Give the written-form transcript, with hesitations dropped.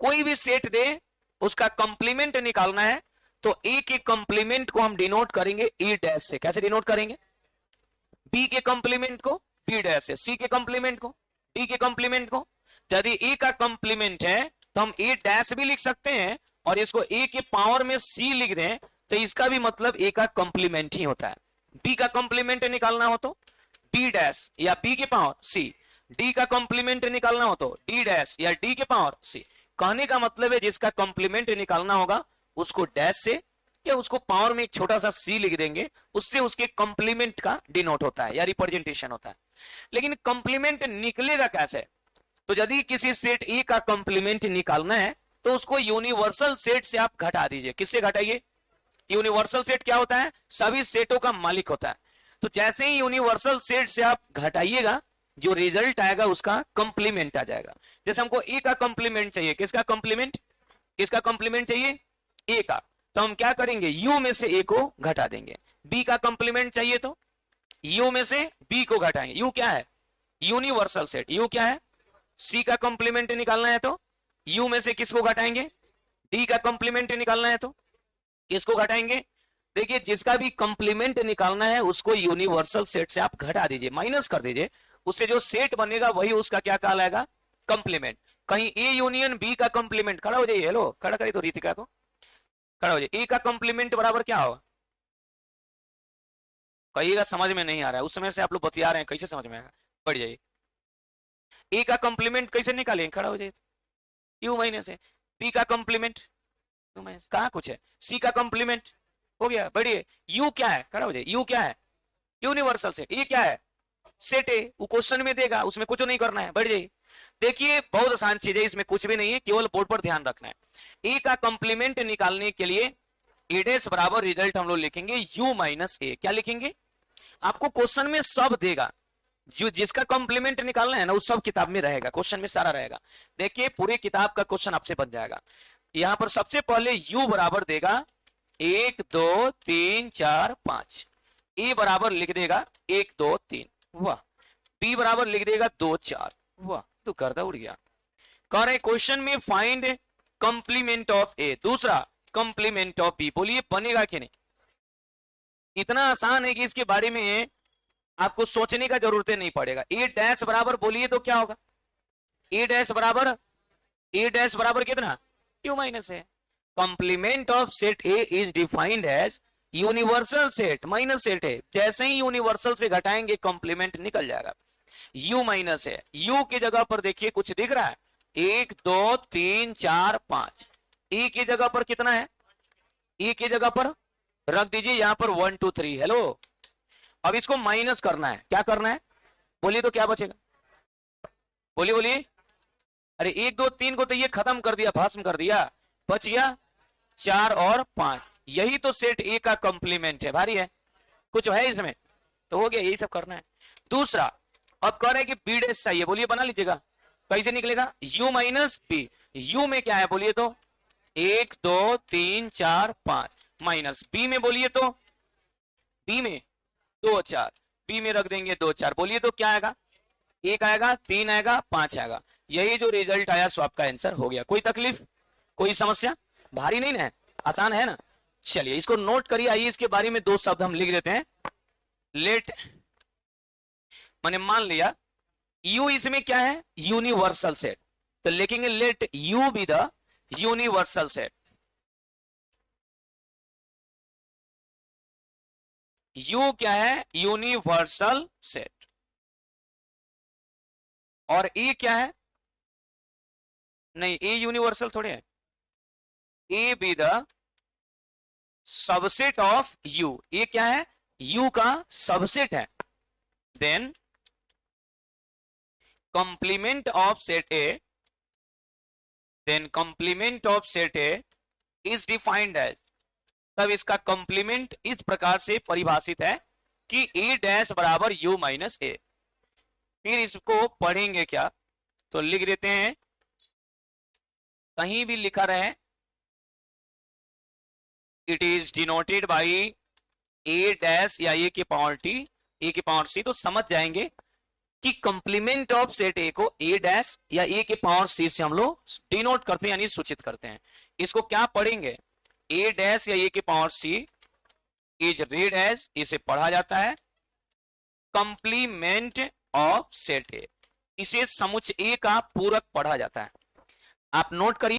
कोई भी सेट दे उसका कंप्लीमेंट निकालना है तो ए के कंप्लीमेंट को हम डिनोट करेंगे ई डैश से। कैसे डिनोट करेंगे? बी के कंप्लीमेंट को बी डैश से, सी के कंप्लीमेंट को डी के कंप्लीमेंट को। यदि ए का कंप्लीमेंट है तो हम ए डैश भी लिख सकते हैं और इसको ए के पावर में सी लिख दें तो इसका भी मतलब ए का कंप्लीमेंट ही होता है। बी का कंप्लीमेंट निकालना हो तो बी डैश या बी के पावर सी, डी का कंप्लीमेंट निकालना हो तो डी डैश या डी के पावर सी। कहने का मतलब है जिसका कंप्लीमेंट निकालना होगा उसको डैश से या उसको पावर में एक छोटा सा सी लिख देंगे, उससे उसके कंप्लीमेंट का डिनोट होता है या रिप्रेजेंटेशन होता है। लेकिन कंप्लीमेंट निकलेगा कैसे? तो यदि किसी सेट ए का कंप्लीमेंट निकालना है तो उसको यूनिवर्सल सेट से आप घटा दीजिए। किससे घटाइए? यूनिवर्सल सेट क्या होता है? सभी सेटों का मालिक होता है। तो जैसे ही यूनिवर्सल सेट से आप घटाइएगा जो रिजल्ट आएगा उसका कंप्लीमेंट आ जाएगा। जैसे हमको ए का कंप्लीमेंट चाहिए, किसका कंप्लीमेंट? किसका कंप्लीमेंट चाहिए? ए का। तो हम क्या करेंगे? यू में से ए को घटा देंगे। बी का कंप्लीमेंट चाहिए तो यू में से बी को घटाएंगे। यू क्या है? Universal set. यू क्या है? सी का कंप्लीमेंट निकालना है तो यू में से किसको घटाएंगे? डी का कंप्लीमेंट निकालना है तो किसको घटाएंगे? देखिए जिसका भी कंप्लीमेंट निकालना है उसको यूनिवर्सल सेट से आप घटा दीजिए, माइनस कर दीजिए, उससे जो सेट बनेगा वही उसका क्या कहलाएगा? कंप्लीमेंट। कहीं ए यूनियन बी का कंप्लीमेंट, खड़ा हो जाइए, हेलो खड़ा करिए तो रितिका को, खड़ा हो जाइए। ए का कंप्लीमेंट बराबर क्या होगा? कहिएगा समझ में नहीं आ रहा है, उस समय से आप लोग बतिया रहे हैं, कैसे समझ में आएगा? बढ़ जाइए। ए का कंप्लीमेंट कैसे निकालेंगे? खड़ा हो जाइए। यू माइनस है। बी का कंप्लीमेंट यू माइनस, कहां कुछ है? सी का कंप्लीमेंट हो गया, बढ़िए। यू क्या है? खड़ा हो जाइए। यू क्या है? Universal set. ये क्या है? सेट है। वो क्वेश्चन में देगा, उसमें कुछ नहीं करना है, बढ़ जाइए। देखिए बहुत आसान चीज है, इसमें कुछ भी नहीं है, केवल बोर्ड पर ध्यान रखना है। ए का कंप्लीमेंट निकालने के लिए ए डैश बराबर रिजल्ट हम लोग लिखेंगे यू माइनस ए। क्या लिखेंगे? आपको क्वेश्चन में सब देगा, जो जिसका कंप्लीमेंट निकालना है ना उस सब किताब में रहेगा, क्वेश्चन में सारा रहेगा। देखिए पूरे किताब का क्वेश्चन आपसे बन जाएगा। यहां पर सबसे पहले u बराबर देगा 1 2 3 4 5, ए बराबर लिख देगा 1 2 3, वाह। बी बराबर लिख देगा 2 4, वाह, तो गर्दा उड़ गया। कह रहे क्वेश्चन में फाइंड कंप्लीमेंट ऑफ ए, दूसरा कंप्लीमेंट ऑफ बी। बोलिए बनेगा कि नहीं? इतना आसान है कि इसके बारे में आपको सोचने का जरूरत नहीं पड़ेगा। ए डैश बराबर बोलिए तो क्या होगा? ए डैश बराबर कितना? यू माइनस है। Complement of set A is defined as universal set, minus set है, जैसे ही यूनिवर्सल से घटाएंगे कंप्लीमेंट निकल जाएगा। यू माइनस है, यू की जगह पर देखिए कुछ दिख रहा है? 1 2 3 4 5। ए की जगह पर कितना है? ए की जगह पर रख दीजिए यहां पर 1 2 3। हेलो, अब इसको माइनस करना है। क्या करना है? बोलिए तो क्या बचेगा? बोलिए बोलिए। अरे 1 2 3 को तो ये खत्म कर दिया, भस्म कर दिया, बच गया 4 और 5। यही तो सेट ए का कंप्लीमेंट है। भारी है? कुछ है इसमें? तो हो गया, यही सब करना है। दूसरा अब कह रहे हैं कि बी डैश चाहिए, बोलिए बना लीजिएगा। कैसे निकलेगा? You minus B. यू में क्या है बोलिए तो? 1 2 3 4 5 माइनस बी में बोलिए तो? बी में 2 4, बी में रख देंगे 2 4। बोलिए तो क्या आएगा? 1 आएगा, 3 आएगा, 5 आएगा। यही जो रिजल्ट आया सो आपका आंसर हो गया। कोई तकलीफ, कोई समस्या? भारी नहीं ना है, आसान है ना? चलिए इसको नोट करिए। आइए इसके बारे में दो शब्द हम लिख देते हैं। लेट, मैंने मान लिया यू इसमें क्या है? यूनिवर्सल सेट, तो लिखेंगे let U be the universal set. U क्या है? Universal set. और ए क्या है? नहीं, ए यूनिवर्सल थोड़े है। A be the subset of U. A क्या है? यू का सबसेट है। Then complement of set A, then complement of set A is defined as, तब इसका कंप्लीमेंट इस प्रकार से परिभाषित है कि ए डैश बराबर यू माइनस ए। फिर इसको पढ़ेंगे क्या? तो लिख देते हैं, कहीं भी लिखा रहे it is denoted by A dash या ए की पावर टी, ए की पावर सी, तो समझ जाएंगे कि कंप्लीमेंट ऑफ सेट ए को ए डैश या ए के पावर सी से हम लोग डिनोट करते हैं यानी सूचित करते हैं। इसको क्या पढ़ेंगे, ए डैश या ए के power C is read as, इसे पढ़ा जाता है कंप्लीमेंट ऑफ सेट ए, इसे समुच्चय ए का पूरक पढ़ा जाता है। आप नोट करिए।